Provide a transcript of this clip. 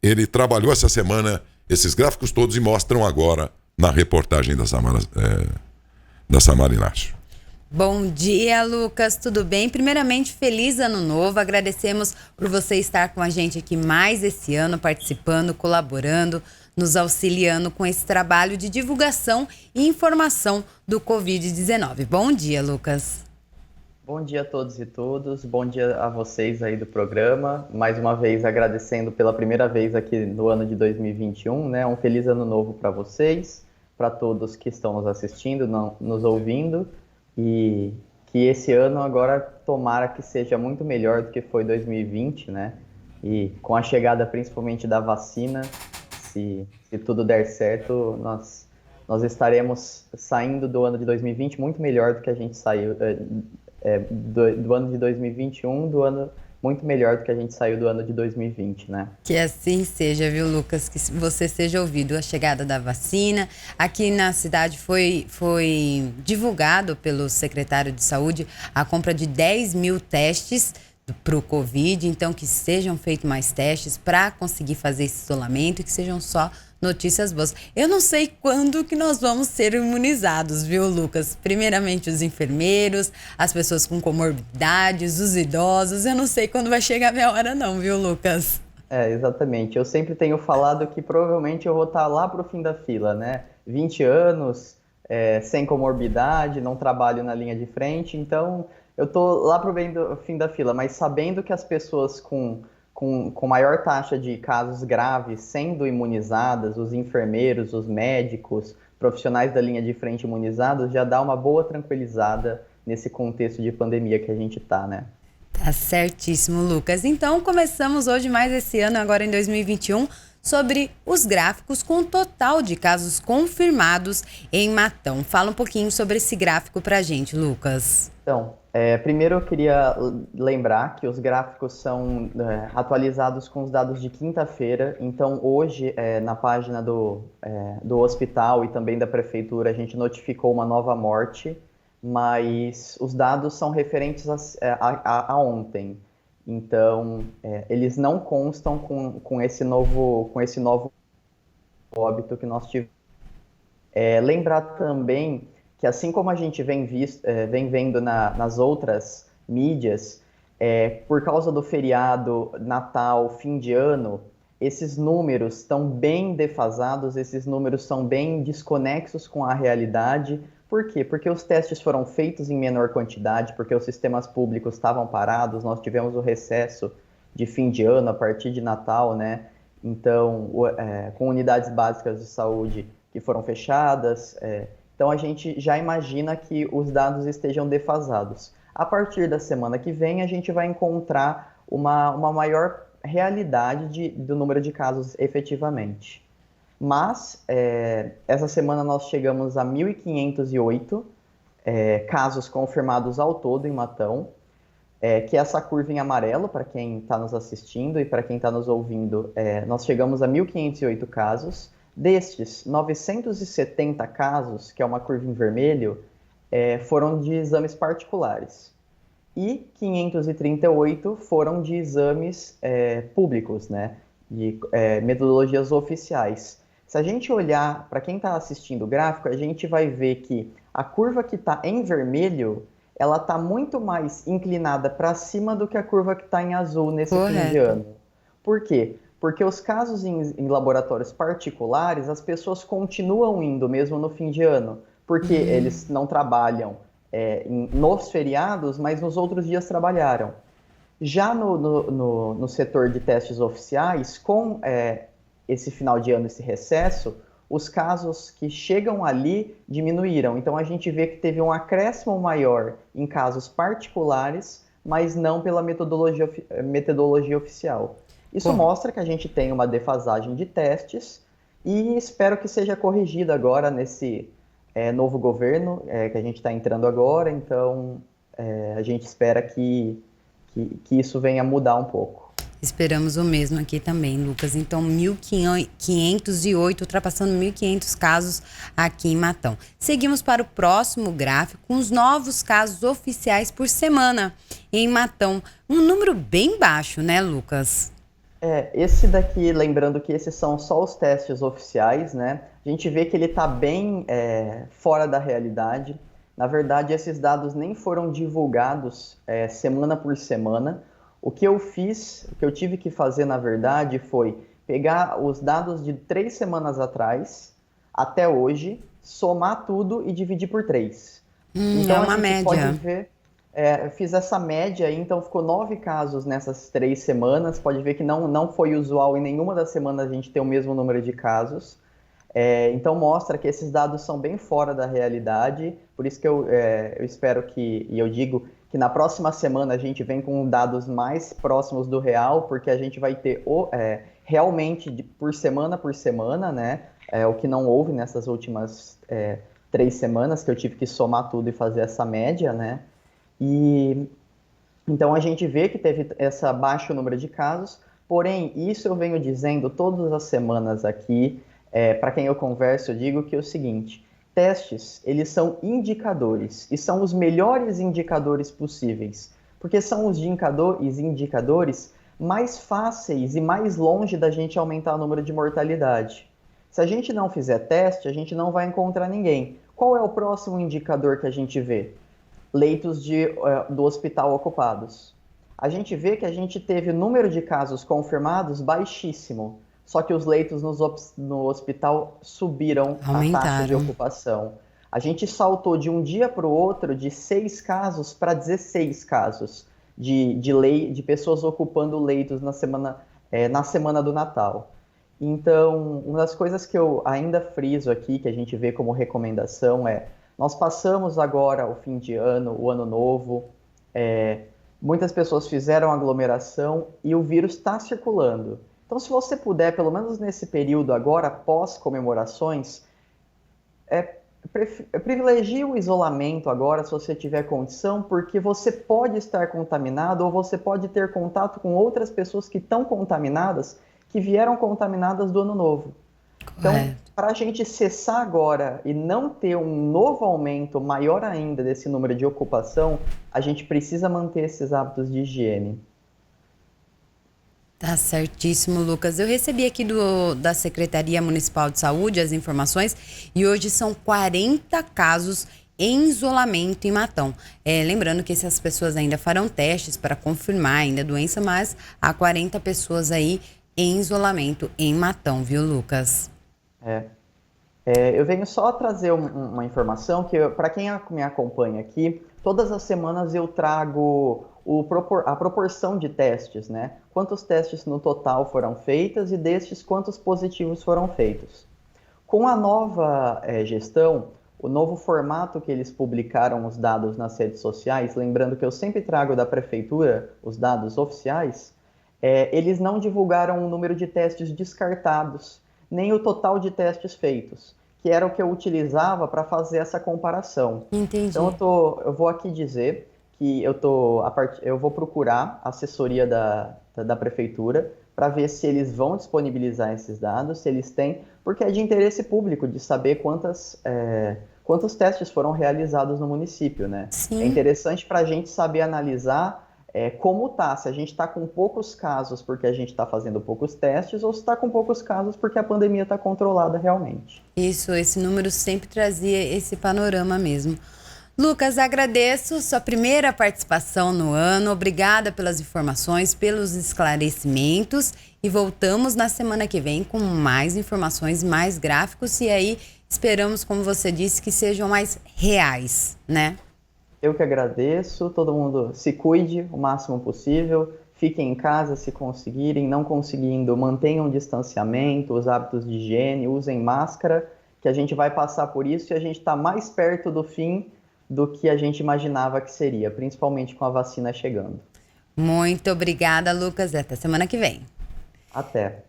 ele trabalhou essa semana esses gráficos todos e mostram agora na reportagem da Samara Inácio. Bom dia, Lucas, tudo bem? Primeiramente, feliz ano novo, agradecemos por você estar com a gente aqui mais esse ano, participando, colaborando, nos auxiliando com esse trabalho de divulgação e informação do Covid-19. Bom dia, Lucas. Bom dia a todos e todas, bom dia a vocês aí do programa, mais uma vez agradecendo pela primeira vez aqui no ano de 2021, né? Um feliz ano novo para vocês, para todos que estão nos assistindo, nos ouvindo, e que esse ano agora tomara que seja muito melhor do que foi 2020, né? E com a chegada principalmente da vacina, se tudo der certo, nós estaremos saindo do ano de 2020 muito melhor do que a gente saiu do ano de 2021, do ano muito melhor do que a gente saiu do ano de 2020, né? Que assim seja, viu, Lucas? Que você seja ouvido. A chegada da vacina. Aqui na cidade foi divulgado pelo secretário de Saúde a compra de 10 mil testes para o Covid. Então, que sejam feitos mais testes para conseguir fazer esse isolamento e que sejam só notícias boas. Eu não sei quando que nós vamos ser imunizados, viu, Lucas? Primeiramente os enfermeiros, as pessoas com comorbidades, os idosos. Eu não sei quando vai chegar a minha hora não, viu, Lucas? Exatamente. Eu sempre tenho falado que provavelmente eu vou estar lá pro fim da fila, né? 20 anos, sem comorbidade, não trabalho na linha de frente, então eu tô lá pro fim da fila, mas sabendo que as pessoas com maior taxa de casos graves sendo imunizadas, os enfermeiros, os médicos, profissionais da linha de frente imunizados, já dá uma boa tranquilizada nesse contexto de pandemia que a gente tá, né? Tá certíssimo, Lucas. Então, começamos hoje mais esse ano, agora em 2021, sobre os gráficos com o total de casos confirmados em Matão. Fala um pouquinho sobre esse gráfico pra gente, Lucas. Então, primeiro eu queria lembrar que os gráficos são atualizados com os dados de quinta-feira, então hoje na página do hospital e também da prefeitura a gente notificou uma nova morte, mas os dados são referentes a ontem, então eles não constam com esse novo óbito que nós tivemos. Lembrar também que assim como a gente vem vendo nas outras mídias, por causa do feriado, Natal, fim de ano, esses números estão bem defasados, esses números são bem desconexos com a realidade. Por quê? Porque os testes foram feitos em menor quantidade, porque os sistemas públicos estavam parados, nós tivemos o recesso de fim de ano a partir de Natal, né? Então, com unidades básicas de saúde que foram fechadas, então a gente já imagina que os dados estejam defasados. A partir da semana que vem, a gente vai encontrar uma maior realidade do número de casos efetivamente. Mas, essa semana nós chegamos a 1.508 casos confirmados ao todo em Matão, que é essa curva em amarelo, para quem está nos assistindo e para quem está nos ouvindo, nós chegamos a 1.508 casos. Destes, 970 casos, que é uma curva em vermelho, foram de exames particulares. E 538 foram de exames públicos, né? De metodologias oficiais. Se a gente olhar, para quem está assistindo o gráfico, a gente vai ver que a curva que está em vermelho, ela está muito mais inclinada para cima do que a curva que está em azul nesse fim de ano. Por quê? Porque os casos em laboratórios particulares, as pessoas continuam indo mesmo no fim de ano, porque eles não trabalham nos feriados, mas nos outros dias trabalharam. Já no setor de testes oficiais, com esse final de ano, esse recesso, os casos que chegam ali diminuíram. Então a gente vê que teve um acréscimo maior em casos particulares, mas não pela metodologia oficial. Isso mostra que a gente tem uma defasagem de testes e espero que seja corrigida agora nesse novo governo que a gente está entrando agora. Então, a gente espera que isso venha mudar um pouco. Esperamos o mesmo aqui também, Lucas. Então, 1.508, ultrapassando 1.500 casos aqui em Matão. Seguimos para o próximo gráfico, com os novos casos oficiais por semana em Matão. Um número bem baixo, né, Lucas? Esse daqui, lembrando que esses são só os testes oficiais, né? A gente vê que ele está bem fora da realidade. Na verdade, esses dados nem foram divulgados semana por semana. O que eu fiz, o que eu tive que fazer, na verdade, foi pegar os dados de 3 semanas atrás, até hoje, somar tudo e dividir por 3. Então, É uma a gente média. pode ver, eu fiz essa média aí, então ficou 9 casos nessas 3 semanas. Pode ver que não foi usual em nenhuma das semanas a gente ter o mesmo número de casos. Então mostra que esses dados são bem fora da realidade, por isso que eu espero que, e eu digo que na próxima semana a gente vem com dados mais próximos do real, porque a gente vai ter realmente por semana, né? O que não houve nessas últimas 3 semanas, que eu tive que somar tudo e fazer essa média, né? E então a gente vê que teve esse baixo número de casos, porém, isso eu venho dizendo todas as semanas aqui. Para quem eu converso, eu digo que é o seguinte: testes, eles são indicadores, e são os melhores indicadores possíveis, porque são os indicadores mais fáceis e mais longe da gente aumentar o número de mortalidade. Se a gente não fizer teste, a gente não vai encontrar ninguém. Qual é o próximo indicador que a gente vê? Leitos do hospital ocupados. A gente vê que a gente teve número de casos confirmados baixíssimo, só que os leitos no hospital subiram a taxa de ocupação. A gente saltou de um dia para o outro de 6 casos para 16 casos de pessoas ocupando leitos na semana do Natal. Então, uma das coisas que eu ainda friso aqui, que a gente vê como recomendação nós passamos agora o fim de ano, o ano novo, muitas pessoas fizeram aglomeração e o vírus está circulando. Então, se você puder, pelo menos nesse período agora, pós comemorações, privilegie o isolamento agora, se você tiver condição, porque você pode estar contaminado ou você pode ter contato com outras pessoas que estão contaminadas, que vieram contaminadas do ano novo. Então, para a gente cessar agora e não ter um novo aumento maior ainda desse número de ocupação, a gente precisa manter esses hábitos de higiene. Tá certíssimo, Lucas. Eu recebi aqui da Secretaria Municipal de Saúde as informações e hoje são 40 casos em isolamento em Matão. Lembrando que essas pessoas ainda farão testes para confirmar ainda a doença, mas há 40 pessoas aí em isolamento em Matão, viu, Lucas? Eu venho só trazer uma informação que, para quem me acompanha aqui, todas as semanas eu trago a proporção de testes, né? Quantos testes no total foram feitos e destes quantos positivos foram feitos. Com a nova gestão, o novo formato que eles publicaram os dados nas redes sociais, lembrando que eu sempre trago da prefeitura os dados oficiais, eles não divulgaram o número de testes descartados, nem o total de testes feitos, que era o que eu utilizava para fazer essa comparação. Entendi. Então eu vou aqui dizer que eu vou procurar a assessoria da prefeitura para ver se eles vão disponibilizar esses dados, se eles têm, porque é de interesse público de saber quantos testes foram realizados no município, né? Sim. É interessante para a gente saber analisar como tá, se a gente está com poucos casos porque a gente está fazendo poucos testes ou se está com poucos casos porque a pandemia está controlada realmente. Isso, esse número sempre trazia esse panorama mesmo. Lucas, agradeço sua primeira participação no ano, obrigada pelas informações, pelos esclarecimentos e voltamos na semana que vem com mais informações, mais gráficos e aí esperamos, como você disse, que sejam mais reais, né? Eu que agradeço, todo mundo se cuide o máximo possível, fiquem em casa se conseguirem, não conseguindo, mantenham o distanciamento, os hábitos de higiene, usem máscara, que a gente vai passar por isso e a gente está mais perto do fim do que a gente imaginava que seria, principalmente com a vacina chegando. Muito obrigada, Lucas, até semana que vem. Até.